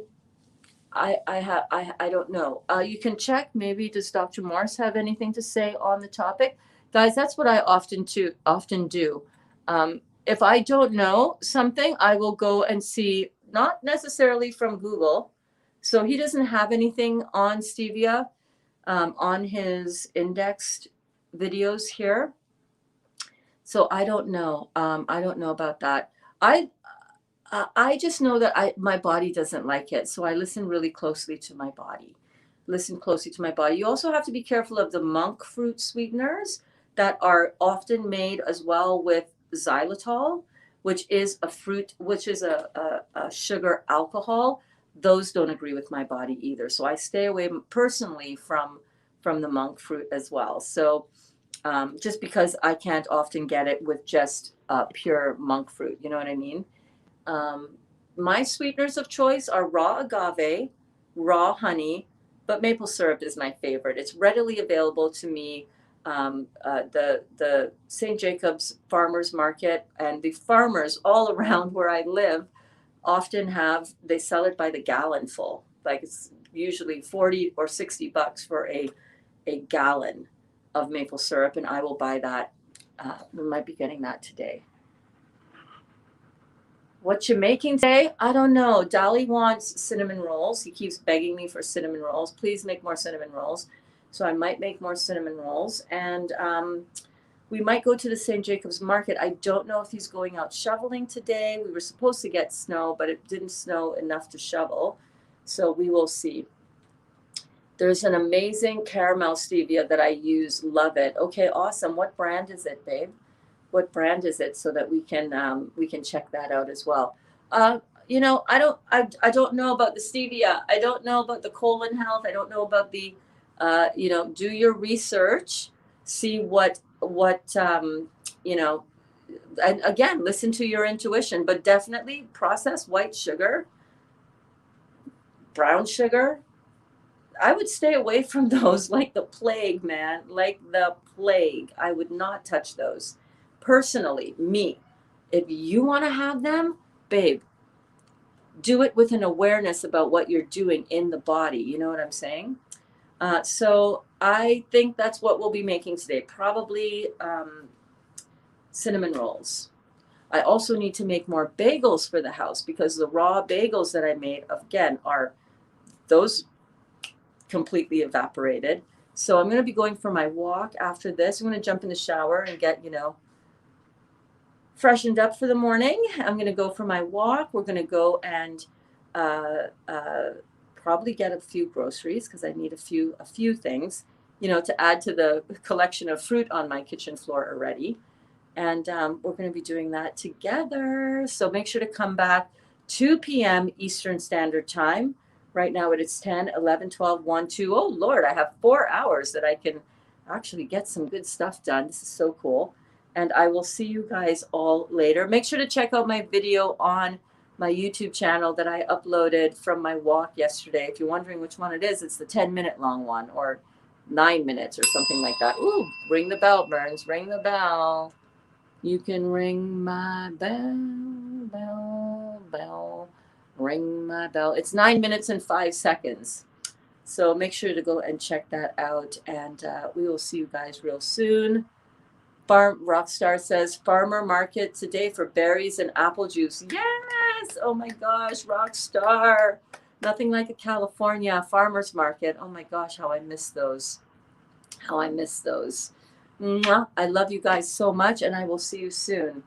I don't know. You can check. Maybe does Dr. Morris have anything to say on the topic, guys? That's what I often do. If I don't know something, I will go and see, not necessarily from Google. So he doesn't have anything on stevia on his indexed videos here. So I don't know. I don't know about that. I I just know that my body doesn't like it, so I listen really closely to my body. Listen closely to my body. You also have to be careful of the monk fruit sweeteners that are often made as well with xylitol, which is a fruit, which is a sugar alcohol. Those don't agree with my body either, so I stay away personally from the monk fruit as well. So just because I can't often get it with just pure monk fruit, you know what I mean? Um, my sweeteners of choice are raw agave, raw honey, but maple syrup is my favorite. It's readily available to me. The St. Jacobs Farmers Market and the farmers all around where I live often they sell it by the gallon full. Like it's usually 40 or 60 bucks for a gallon of maple syrup, and I will buy that. We might be getting that today. What you making today? I don't know. Dolly wants cinnamon rolls. He keeps begging me for cinnamon rolls. Please make more cinnamon rolls. So I might make more cinnamon rolls. And we might go to the St. Jacobs Market. I don't know if he's going out shoveling today. We were supposed to get snow, but it didn't snow enough to shovel. So we will see. There's an amazing caramel stevia that I use. Love it. Okay, awesome. What brand is it, babe? What brand is it, so that we can check that out as well. I don't know about the stevia. I don't know about the colon health. I don't know about the do your research, see what and again, listen to your intuition, but definitely processed white sugar, brown sugar, I would stay away from those like the plague, man. Like the plague. I would not touch those. Personally, me. If you want to have them, babe, do it with an awareness about what you're doing in the body. You know what I'm saying? So I think that's what we'll be making today. Probably cinnamon rolls. I also need to make more bagels for the house because the raw bagels that I made, again, are those completely evaporated. So I'm going to be going for my walk after this. I'm going to jump in the shower and get, freshened up for the morning. I'm going to go for my walk. We're going to go and probably get a few groceries because I need a few things, to add to the collection of fruit on my kitchen floor already. And we're going to be doing that together. So make sure to come back 2 p.m. Eastern Standard Time. Right now it is 10, 11, 12, 1, 2. Oh, Lord, I have 4 hours that I can actually get some good stuff done. This is so cool. And I will see you guys all later. Make sure to check out my video on my YouTube channel that I uploaded from my walk yesterday. If you're wondering which one it is, it's the 10-minute long one, or 9 minutes or something like that. Ooh, ring the bell, Berns. Ring the bell. You can ring my bell, bell, bell. Ring my bell. It's 9 minutes and 5 seconds. So make sure to go and check that out. And we will see you guys real soon. Rockstar says, farmer market today for berries and apple juice. Yes! Oh my gosh, Rockstar. Nothing like a California farmer's market. Oh my gosh, how I miss those. How I miss those. Mwah. I love you guys so much, and I will see you soon.